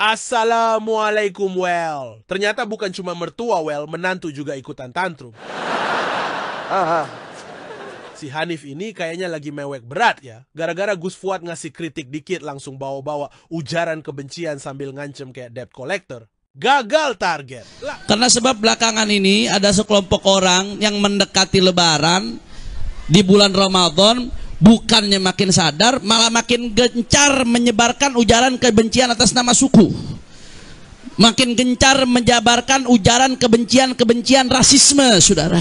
Assalamualaikum, Well. Ternyata bukan cuma mertua, Well, menantu juga ikutan tantrum. Si Hanif ini kayaknya lagi mewek berat ya. Gara-gara Gus Fuad ngasih kritik dikit langsung bawa-bawa ujaran kebencian sambil ngancem kayak debt collector. Gagal target. Karena sebab belakangan ini ada sekelompok orang yang mendekati Lebaran di bulan Ramadan, bukannya makin sadar, malah makin gencar menyebarkan ujaran kebencian atas nama suku. Makin gencar menjabarkan ujaran kebencian rasisme, saudara.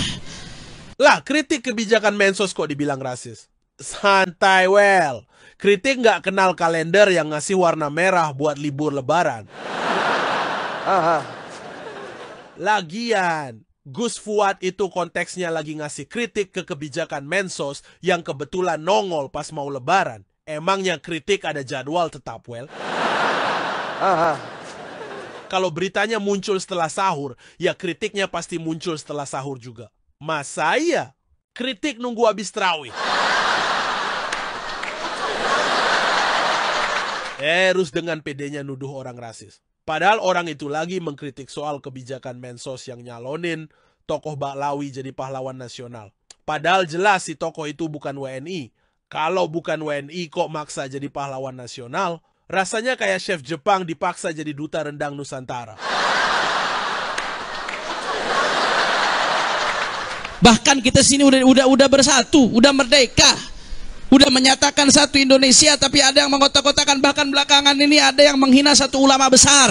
Lah, kritik kebijakan Mensos kok dibilang rasis? Santai, Well. Kritik nggak kenal kalender yang ngasih warna merah buat libur Lebaran. Lagian, Gus Fuad itu konteksnya lagi ngasih kritik ke kebijakan Mensos yang kebetulan nongol pas mau Lebaran. Emangnya kritik ada jadwal tetap, Well? Kalau beritanya muncul setelah sahur, ya kritiknya pasti muncul setelah sahur juga. Masa iya? Kritik nunggu habis terawih. Terus dengan pedenya nuduh orang rasis. Padahal orang itu lagi mengkritik soal kebijakan Mensos yang nyalonin tokoh Baklawi jadi pahlawan nasional. Padahal jelas si tokoh itu bukan WNI. Kalau bukan WNI kok maksa jadi pahlawan nasional? Rasanya kayak chef Jepang dipaksa jadi duta rendang Nusantara. Bahkan kita sini udah bersatu, udah merdeka, udah menyatakan satu Indonesia, tapi ada yang mengotak-kotakan. Bahkan belakangan ini ada yang menghina satu ulama besar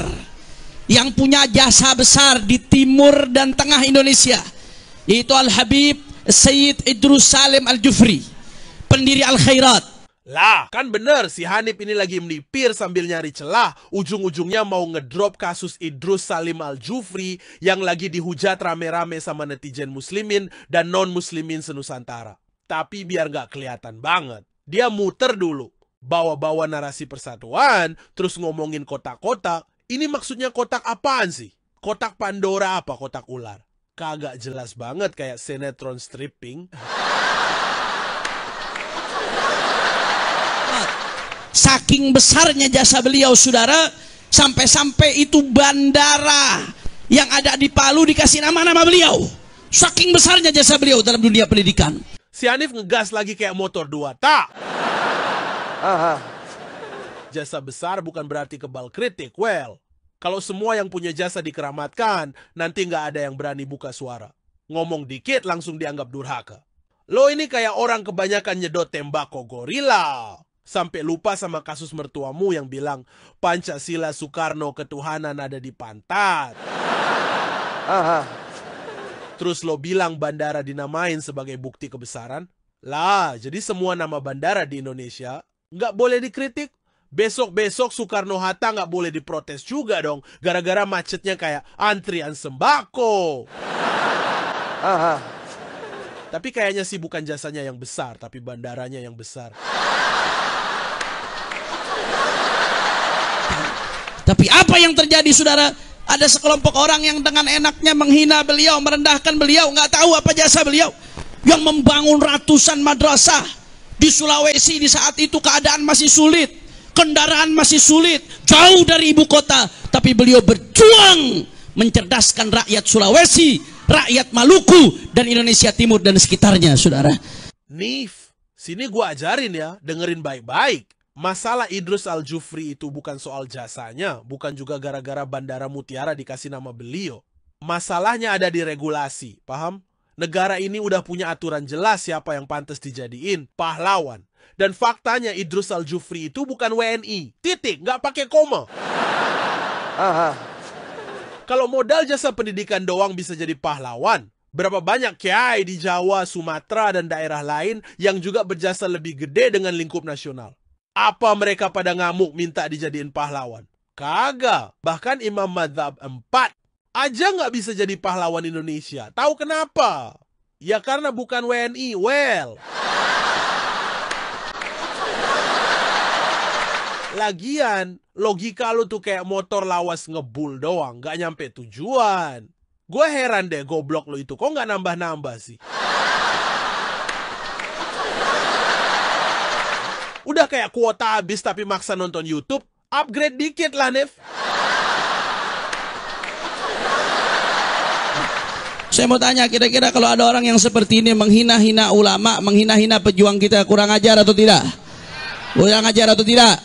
yang punya jasa besar di timur dan tengah Indonesia, yaitu Al-Habib Sayyid Idrus Salim Al-Jufri, pendiri Al-Khairat. Lah, kan bener si Hanif ini lagi melipir sambil nyari celah. Ujung-ujungnya mau ngedrop kasus Idrus Salim Al-Jufri yang lagi dihujat rame-rame sama netizen muslimin dan non-muslimin senusantara. Tapi biar nggak kelihatan banget, dia muter dulu. Bawa-bawa narasi persatuan, terus ngomongin kotak-kotak. Ini maksudnya kotak apaan sih? Kotak Pandora apa kotak ular? Kagak jelas banget kayak sinetron stripping. Saking besarnya jasa beliau, saudara, sampai-sampai itu bandara yang ada di Palu dikasih nama-nama beliau. Saking besarnya jasa beliau dalam dunia pendidikan. Si Hanif ngegas lagi kayak motor 2 tak. Jasa besar bukan berarti kebal kritik, Well. Kalau semua yang punya jasa dikeramatkan, nanti nggak ada yang berani buka suara. Ngomong dikit langsung dianggap durhaka. Lo ini kayak orang kebanyakan nyedot tembakau gorila. Sampai lupa sama kasus mertuamu yang bilang Pancasila Soekarno ketuhanan ada di pantat. Terus lo bilang bandara dinamain sebagai bukti kebesaran. Lah, jadi semua nama bandara di Indonesia nggak boleh dikritik. Besok-besok Soekarno-Hatta nggak boleh diprotes juga dong. Gara-gara macetnya kayak antrian sembako. Tapi kayaknya sih bukan jasanya yang besar, tapi bandaranya yang besar. Tapi apa yang terjadi, saudara? Ada sekelompok orang yang dengan enaknya menghina beliau, merendahkan beliau, nggak tahu apa jasa beliau, yang membangun ratusan madrasah di Sulawesi di saat itu keadaan masih sulit, kendaraan masih sulit, jauh dari ibu kota, tapi beliau berjuang mencerdaskan rakyat Sulawesi, rakyat Maluku, dan Indonesia Timur dan sekitarnya, saudara. Nif, sini gua ajarin ya, dengerin baik-baik. Masalah Idrus Al-Jufri itu bukan soal jasanya, bukan juga gara-gara Bandara Mutiara dikasih nama beliau. Masalahnya ada di regulasi, paham? Negara ini udah punya aturan jelas siapa yang pantas dijadiin pahlawan. Dan faktanya Idrus Al-Jufri itu bukan WNI. Titik, nggak pakai koma. Kalau modal jasa pendidikan doang bisa jadi pahlawan, berapa banyak kiai di Jawa, Sumatera, dan daerah lain yang juga berjasa lebih gede dengan lingkup nasional? Apa mereka pada ngamuk minta dijadiin pahlawan? Kagak. Bahkan Imam Madzhab 4 aja nggak bisa jadi pahlawan Indonesia. Tahu kenapa? Ya karena bukan WNI, Well. Lagian, logika lu tuh kayak motor lawas ngebul doang, nggak nyampe tujuan. Gue heran deh goblok lu itu, kok nggak nambah-nambah sih? Udah kayak kuota habis tapi maksa nonton YouTube, upgrade dikit lah, Nef. Saya mau tanya, kira-kira kalau ada orang yang seperti ini menghina-hina ulama, menghina-hina pejuang kita, kurang ajar atau tidak? Kurang ajar atau tidak?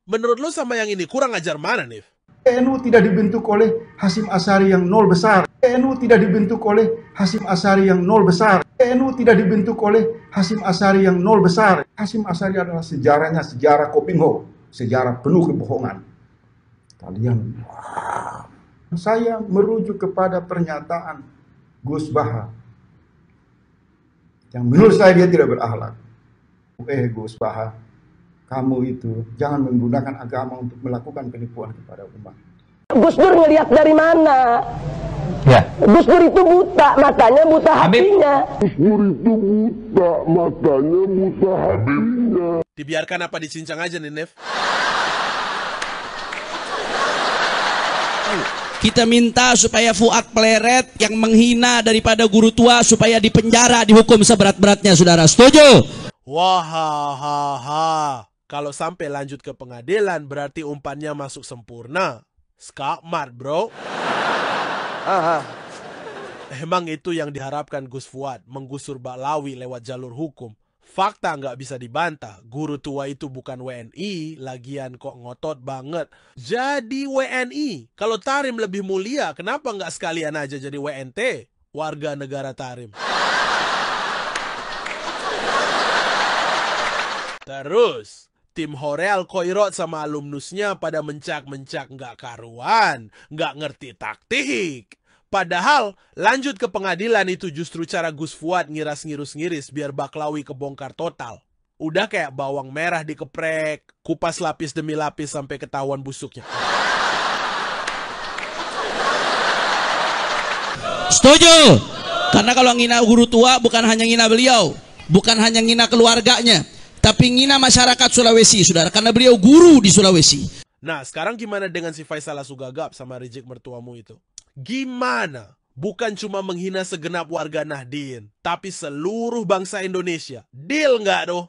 Menurut lu sama yang ini kurang ajar mana, Nif? PNU tidak dibentuk oleh Hasyim Asy'ari yang nol besar. PNU tidak dibentuk oleh Hasyim Asy'ari yang nol besar. PNU tidak dibentuk oleh Hasyim Asy'ari yang nol besar. Hasyim Asy'ari adalah sejarahnya sejarah Kopingho, sejarah penuh kebohongan. Kalian, saya merujuk kepada pernyataan Gus Baha yang menurut saya dia tidak berakhlak. Gus Baha, kamu itu jangan menggunakan agama untuk melakukan penipuan kepada umat. Gus Dur ngelihat dari mana? Ya. Gus Dur itu buta, matanya buta hatinya. Gus Dur itu buta, matanya buta hatinya. Dibiarkan apa dicincang aja nih, Nif? Kita minta supaya Fuad Pleret yang menghina daripada guru tua supaya dipenjara, dihukum seberat-beratnya, saudara. Setuju? Wahahaha. Kalau sampai lanjut ke pengadilan berarti umpannya masuk sempurna. Skakmat, bro. Emang itu yang diharapkan Gus Fuad, menggusur Baklawi lewat jalur hukum. Fakta nggak bisa dibantah, guru tua itu bukan WNI, lagian kok ngotot banget. Jadi WNI, kalau Tarim lebih mulia, kenapa nggak sekalian aja jadi WNT, warga negara Tarim? Terus, tim Horeal Koirot sama alumnusnya pada mencak-mencak nggak karuan, nggak ngerti taktik. Padahal lanjut ke pengadilan itu justru cara Gus Fuad ngiras-ngiris biar Baklawi kebongkar total. Udah kayak bawang merah dikeprek, kupas lapis demi lapis sampai ketahuan busuknya. Setuju? Karena kalau ngina guru tua bukan hanya ngina beliau, bukan hanya ngina keluarganya, tapi ngina masyarakat Sulawesi, saudara. Karena beliau guru di Sulawesi. Nah, sekarang gimana dengan si Faisal Asugagap sama Rijik mertuamu itu? Gimana? Bukan cuma menghina segenap warga Nahdien, tapi seluruh bangsa Indonesia. Deal nggak doh?